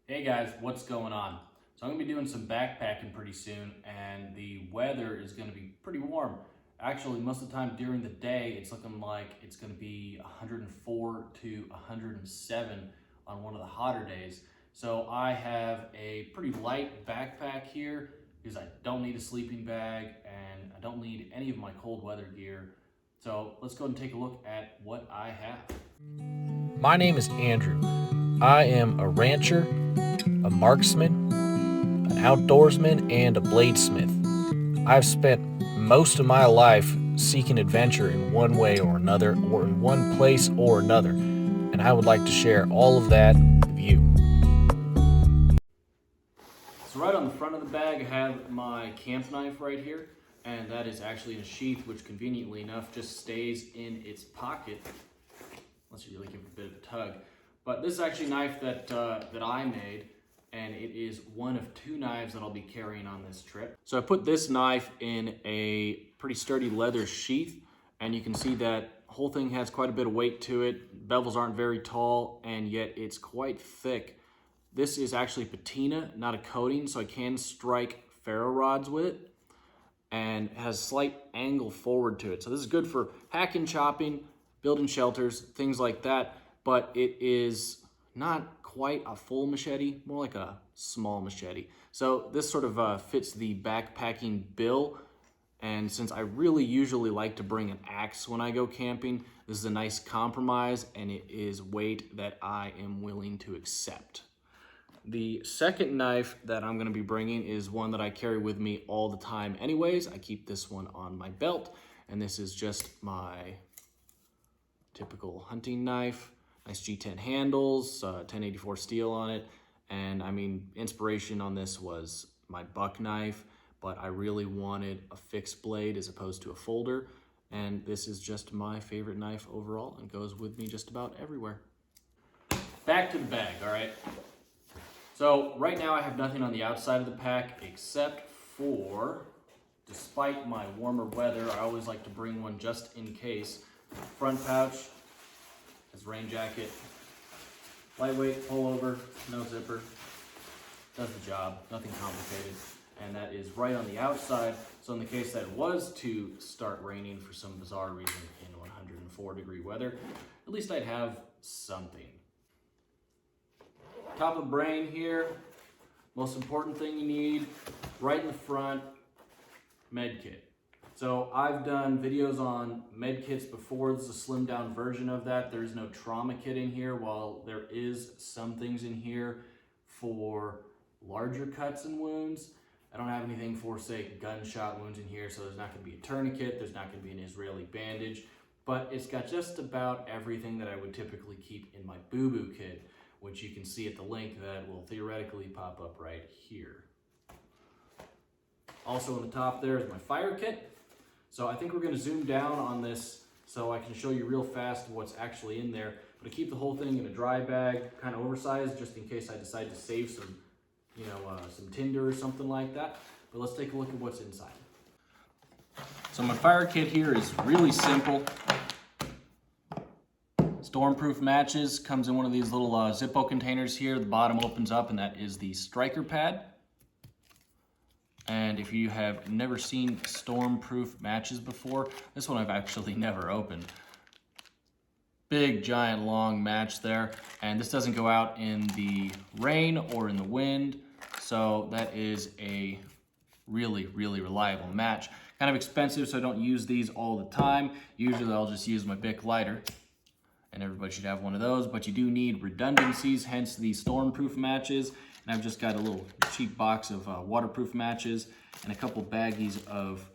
Hey guys, what's going on? So I'm going to be doing some backpacking pretty soon, and the weather is going to be pretty warm. Actually, most of the time during the day, it's looking like it's going to be 104 to 107 on one of the hotter days. So I have a pretty light backpack here because I don't need a sleeping bag and I don't need any of my cold weather gear. So let's go ahead and take a look at what I have. My name is Andrew. I am a rancher, a marksman, an outdoorsman, and a bladesmith. I've spent most of my life seeking adventure in one way or another, or in one place or another, and I would like to share all of that with you. So right on the front of the bag, I have my camp knife right here, and that is actually in a sheath, which conveniently enough just stays in its pocket, unless you really give it a bit of a tug. But this is actually a knife that I made, and it is one of two knives that I'll be carrying on this trip. So I put this knife in a pretty sturdy leather sheath, and you can see that whole thing has quite a bit of weight to it. Bevels aren't very tall, and yet it's quite thick. This is actually patina, not a coating, so I can strike ferro rods with it, and it has a slight angle forward to it. So this is good for hacking, chopping, building shelters, things like that, but it is not quite a full machete, more like a small machete. So this sort of fits the backpacking bill, and since I really usually like to bring an axe when I go camping, this is a nice compromise, and it is weight that I am willing to accept. The second knife that I'm going to be bringing is one that I carry with me all the time anyways. I keep this one on my belt, and this is just my typical hunting knife. Nice G10 handles, 1084 steel on it, and I mean, inspiration on this was my buck knife, but I really wanted a fixed blade as opposed to a folder, and this is just my favorite knife overall and goes with me just about everywhere. Back to the bag, all right? So right now I have nothing on the outside of the pack except for, despite my warmer weather, I always like to bring one just in case. Front pouch has rain jacket, lightweight, pullover, no zipper, does the job, nothing complicated. And that is right on the outside, so in the case that it was to start raining for some bizarre reason in 104-degree weather, at least I'd have something. Top of the brain here, most important thing you need, right in the front, med kit. So I've done videos on med kits before. This is a slimmed down version of that. There is no trauma kit in here, while there is some things in here for larger cuts and wounds. I don't have anything for, say, gunshot wounds in here, so there's not going to be a tourniquet, there's not going to be an Israeli bandage, but it's got just about everything that I would typically keep in my boo-boo kit, which you can see at the link that will theoretically pop up right here. Also on the top there is my fire kit. So I think we're going to zoom down on this so I can show you real fast what's actually in there. But I keep the whole thing in a dry bag, kind of oversized, just in case I decide to save some, some tinder or something like that. But let's take a look at what's inside. So my fire kit here is really simple. Stormproof matches, comes in one of these little Zippo containers here. The bottom opens up, and that is the striker pad. And if you have never seen stormproof matches before, this one I've actually never opened. Big, giant, long match there. And this doesn't go out in the rain or in the wind. So that is a really, really reliable match. Kind of expensive, so I don't use these all the time. Usually I'll just use my Bic lighter. And everybody should have one of those, but you do need redundancies, hence the stormproof matches. And I've just got a little cheap box of waterproof matches and a couple baggies of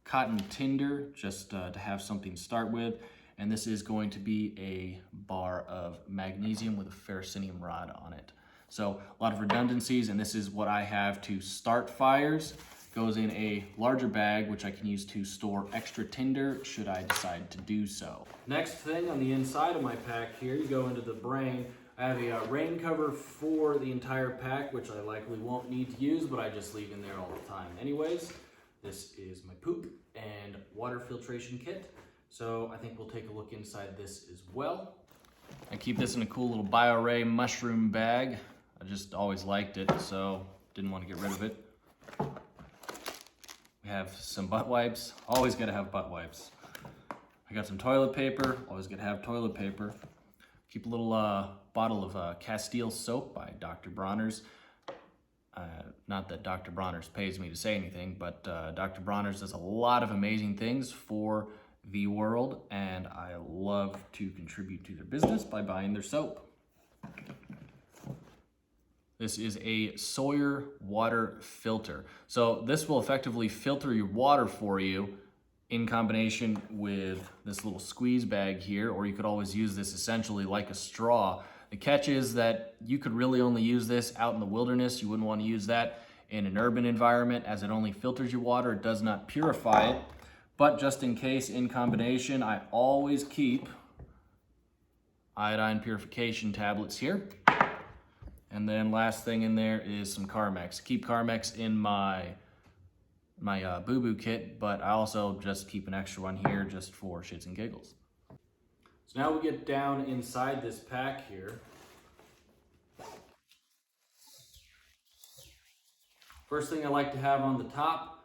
cotton tinder, just to have something to start with. And this is going to be a bar of magnesium with a ferrocenium rod on it. So a lot of redundancies, and this is what I have to start fires. Goes in a larger bag, which I can use to store extra tinder should I decide to do so. Next thing on the inside of my pack here, you go into the brain. I have a rain cover for the entire pack, which I likely won't need to use, but I just leave in there all the time anyways. This is my poop and water filtration kit. So I think we'll take a look inside this as well. I keep this in a cool little BioRay mushroom bag. I just always liked it, so didn't want to get rid of it. We have some butt wipes. Always gotta have butt wipes. I got some toilet paper. Always gotta have toilet paper. Keep a little bottle of Castile soap by Dr. Bronner's. Not that Dr. Bronner's pays me to say anything, but Dr. Bronner's does a lot of amazing things for the world, and I love to contribute to their business by buying their soap. This is a Sawyer water filter. So this will effectively filter your water for you in combination with this little squeeze bag here, or you could always use this essentially like a straw. The catch is that you could really only use this out in the wilderness. You wouldn't want to use that in an urban environment, as it only filters your water. It does not purify it. But just in case, in combination, I always keep iodine purification tablets here. And then last thing in there is some Carmex. Keep Carmex in my boo-boo kit, but I also just keep an extra one here just for shits and giggles. So now we get down inside this pack here. First thing I like to have on the top,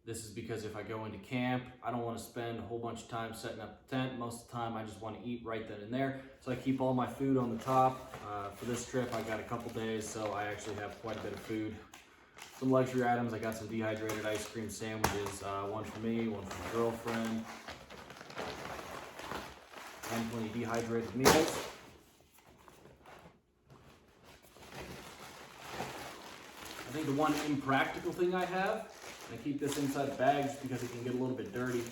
this is because if I go into camp, I don't want to spend a whole bunch of time setting up the tent. Most of the time I just want to eat right then and there. So I keep all my food on the top. For this trip I got a couple days, so I actually have quite a bit of food. Some luxury items, I got some dehydrated ice cream sandwiches, one for me, one for my girlfriend, and plenty of dehydrated meals. I think the one impractical thing I have, I keep this inside the bag just because it can get a little bit dirty,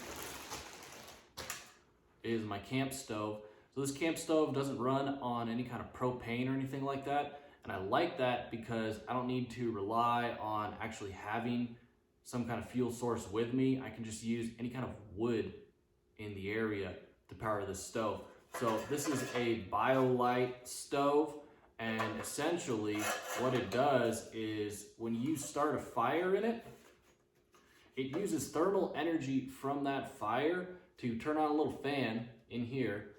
is my camp stove. So this camp stove doesn't run on any kind of propane or anything like that. And I like that because I don't need to rely on actually having some kind of fuel source with me. I can just use any kind of wood in the area to power this stove. So this is a BioLite stove, and essentially what it does is when you start a fire in it, it uses thermal energy from that fire to turn on a little fan in here,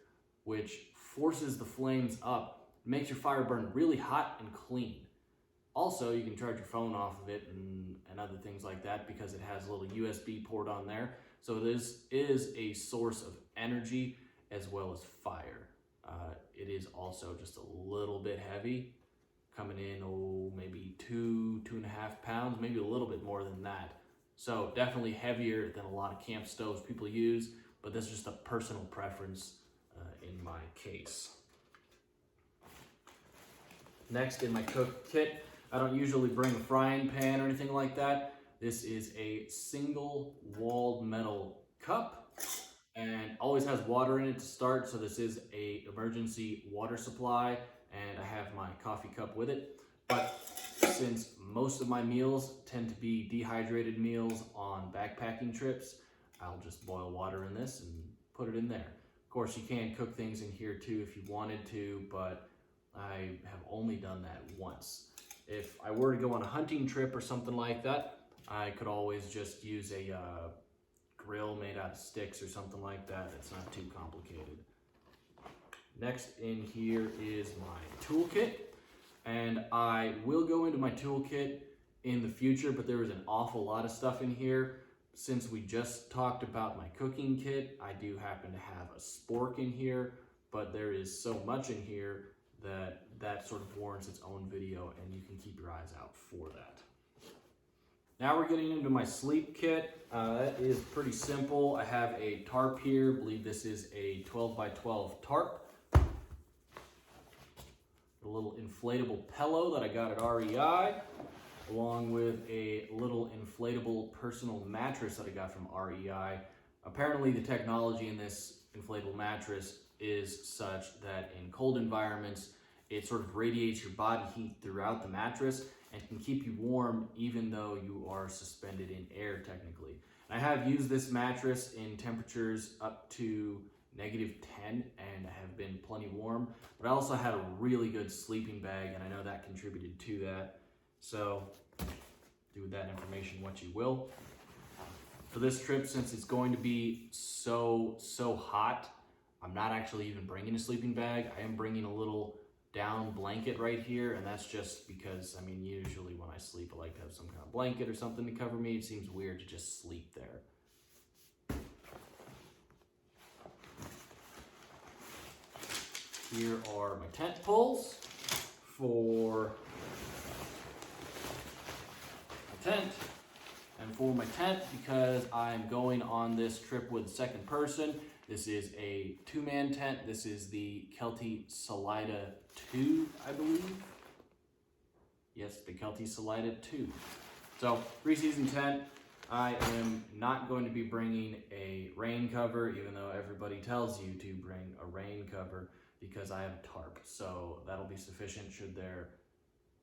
which forces the flames up. It makes your fire burn really hot and clean. Also, you can charge your phone off of it and other things like that because it has a little USB port on there. So this is a source of energy as well as fire. It is also just a little bit heavy, coming in, maybe 2.5 pounds, maybe a little bit more than that. So definitely heavier than a lot of camp stoves people use, but this is just a personal preference in my case. Next in my cook kit, I don't usually bring a frying pan or anything like that. This is a single walled metal cup and always has water in it to start. So this is a emergency water supply, and I have my coffee cup with it. But since most of my meals tend to be dehydrated meals on backpacking trips, I'll just boil water in this and put it in there. Of course, you can cook things in here too if you wanted to, but I have only done that once. If I were to go on a hunting trip or something like that, I could always just use a grill made out of sticks or something like that. It's not too complicated. Next in here is my toolkit, and I will go into my toolkit in the future, but there is an awful lot of stuff in here. Since we just talked about my cooking kit, I do happen to have a spork in here, but there is so much in here that sort of warrants its own video, and you can keep your eyes out for that. Now we're getting into my sleep kit. That is pretty simple. I have a tarp here. I believe this is a 12 by 12 tarp. A little inflatable pillow that I got at REI, along with a little inflatable personal mattress that I got from REI. Apparently the technology in this inflatable mattress is such that in cold environments, it sort of radiates your body heat throughout the mattress and can keep you warm even though you are suspended in air technically. And I have used this mattress in temperatures up to -10 and have been plenty warm, but I also had a really good sleeping bag, and I know that contributed to that. So do with that information what you will. For this trip, since it's going to be so hot, I'm not actually even bringing a sleeping bag. I am bringing a little down blanket right here, and that's just because, I mean, usually when I sleep, I like to have some kind of blanket or something to cover me. It seems weird to just sleep there. Here are my tent poles for my tent. And for my tent, because I'm going on this trip with a second person, this is a 2-man tent. This is the Kelty Salida 2, I believe. Yes, the Kelty Salida 2. So, 3-season tent. I am not going to be bringing a rain cover, even though everybody tells you to bring a rain cover, because I have a tarp. So that'll be sufficient should there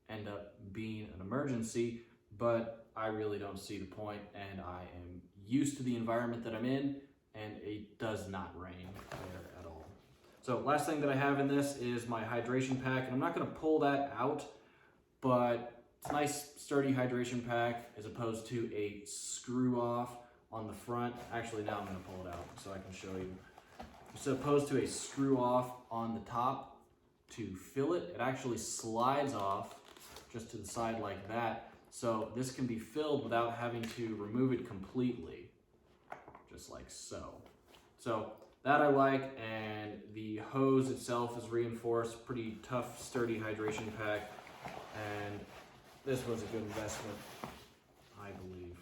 end up being an emergency, but I really don't see the point, and I am used to the environment that I'm in, and it does not rain there at all. So last thing that I have in this is my hydration pack, and I'm not going to pull that out, but it's a nice sturdy hydration pack as opposed to a screw off on the front. Actually, now I'm going to pull it out so I can show you. As opposed to a screw off on the top to fill it, it actually slides off just to the side like that. So this can be filled without having to remove it completely, just like so. So that I like, and the hose itself is reinforced, pretty tough, sturdy hydration pack, and this was a good investment, I believe.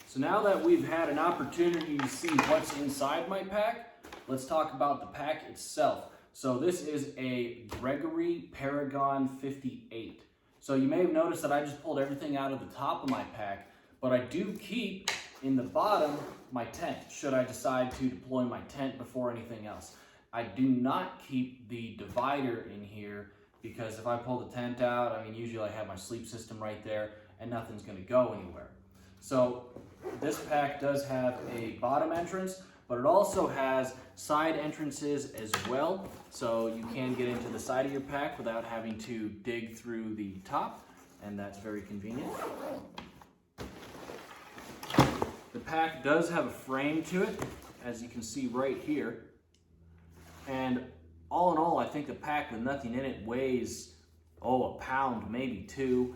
So now that we've had an opportunity to see what's inside my pack, let's talk about the pack itself. So this is a Gregory Paragon 58. So you may have noticed that I just pulled everything out of the top of my pack, but I do keep in the bottom my tent, should I decide to deploy my tent before anything else. I do not keep the divider in here, because if I pull the tent out, I mean, usually I have my sleep system right there and nothing's gonna go anywhere. So this pack does have a bottom entrance, but it also has side entrances as well, so you can get into the side of your pack without having to dig through the top, and that's very convenient. The pack does have a frame to it, as you can see right here, and all in all, I think the pack with nothing in it weighs, a pound, maybe 2.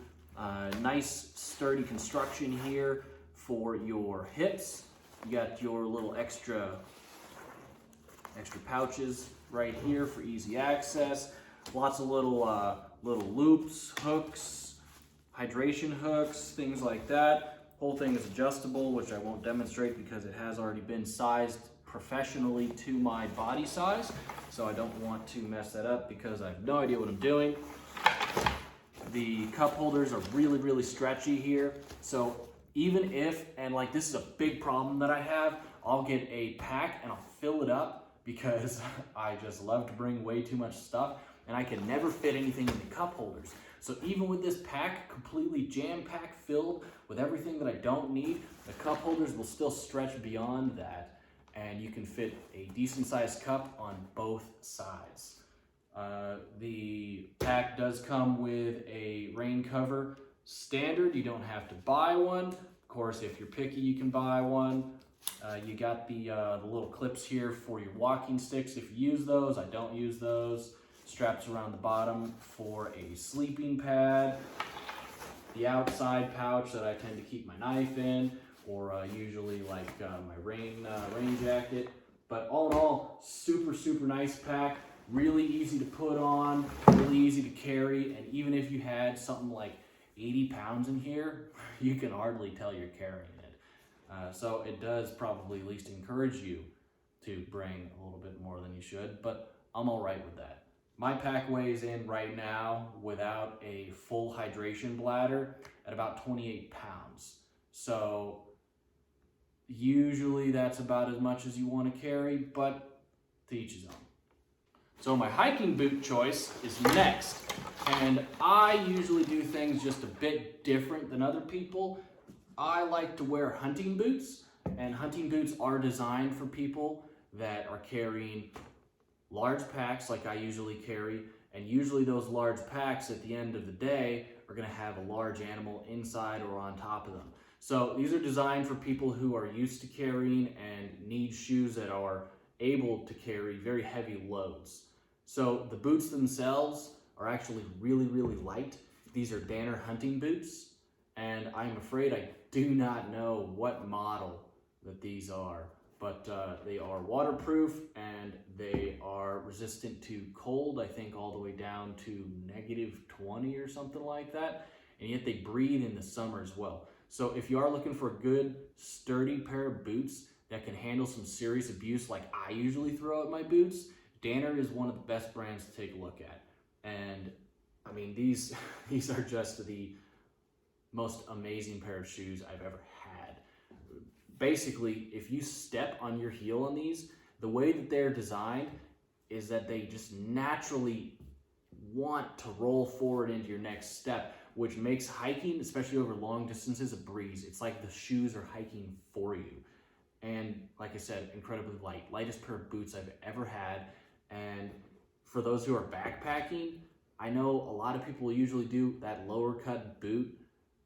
Nice sturdy construction here for your hips. You got your little extra pouches right here for easy access. Lots of little loops, hooks, hydration hooks, things like that. Whole thing is adjustable, which I won't demonstrate because it has already been sized professionally to my body size. So I don't want to mess that up because I have no idea what I'm doing. The cup holders are really, really stretchy here. So even if, and like this is a big problem that I have, I'll get a pack and I'll fill it up because I just love to bring way too much stuff and I can never fit anything in the cup holders. So even with this pack completely jam-packed filled with everything that I don't need, the cup holders will still stretch beyond that and you can fit a decent sized cup on both sides. The pack does come with a rain cover standard. You don't have to buy one. Of course, if you're picky, you can buy one. You got the little clips here for your walking sticks if you use those. I don't use those. Straps around the bottom for a sleeping pad. The outside pouch that I tend to keep my knife in, or usually like my rain jacket. But all in all, super, super nice pack. Really easy to put on, really easy to carry, and even if you had something like 80 pounds in here, you can hardly tell you're carrying it. So it does probably at least encourage you to bring a little bit more than you should, but I'm all right with that. My pack weighs in right now without a full hydration bladder at about 28 pounds. So usually that's about as much as you want to carry, but to each his own. So my hiking boot choice is next, and I usually do things just a bit different than other people. I like to wear hunting boots, and hunting boots are designed for people that are carrying large packs like I usually carry, and usually those large packs at the end of the day are going to have a large animal inside or on top of them. So these are designed for people who are used to carrying and need shoes that are able to carry very heavy loads. So the boots themselves are actually really, really light. These are Danner hunting boots, and I'm afraid I do not know what model that these are, but they are waterproof and they are resistant to cold, I think all the way down to -20 or something like that, and yet they breathe in the summer as well. So if you are looking for a good, sturdy pair of boots that can handle some serious abuse like I usually throw at my boots, Danner is one of the best brands to take a look at. And I mean, these are just the most amazing pair of shoes I've ever had. Basically, if you step on your heel on these, the way that they're designed is that they just naturally want to roll forward into your next step, which makes hiking, especially over long distances, a breeze. It's like the shoes are hiking for you. And like I said, incredibly light. Lightest pair of boots I've ever had. And for those who are backpacking, I know a lot of people usually do that lower cut boot,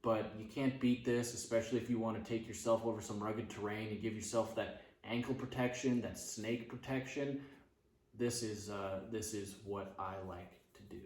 but you can't beat this, especially if you want to take yourself over some rugged terrain and give yourself that ankle protection, that snake protection. This is what I like to do.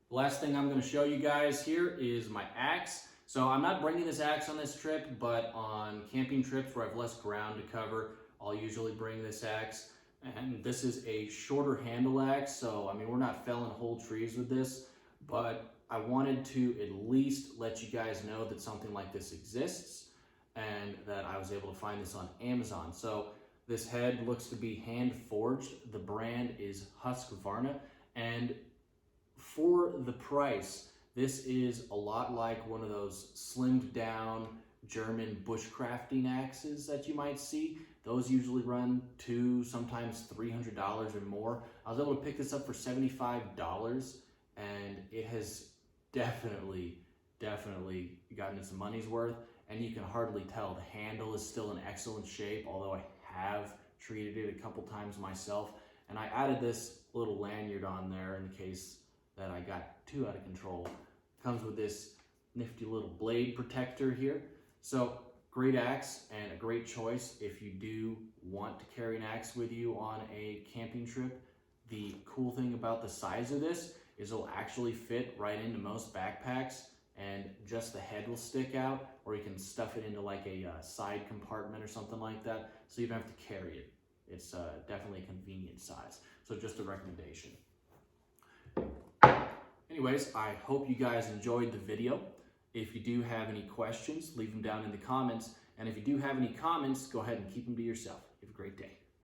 The last thing I'm going to show you guys here is my axe. So I'm not bringing this axe on this trip, but on camping trips where I have less ground to cover, I'll usually bring this axe. And this is a shorter handle axe, so I mean, we're not felling whole trees with this, but I wanted to at least let you guys know that something like this exists and that I was able to find this on Amazon. So this head looks to be hand forged. The brand is Husqvarna, and for the price, this is a lot like one of those slimmed down German bushcrafting axes that you might see. Those usually run $200, sometimes $300 or more. I was able to pick this up for $75, and it has definitely gotten its money's worth, and you can hardly tell. The handle is still in excellent shape, although I have treated it a couple times myself, and I added this little lanyard on there in case that I got too out of control. Comes with this nifty little blade protector here. So great axe and a great choice if you do want to carry an axe with you on a camping trip. The cool thing about the size of this is it'll actually fit right into most backpacks, and just the head will stick out, or you can stuff it into like a side compartment or something like that, so you don't have to carry it. It's definitely a convenient size. So just a recommendation. Anyways, I hope you guys enjoyed the video. If you do have any questions, leave them down in the comments. And if you do have any comments, go ahead and keep them to yourself. Have a great day.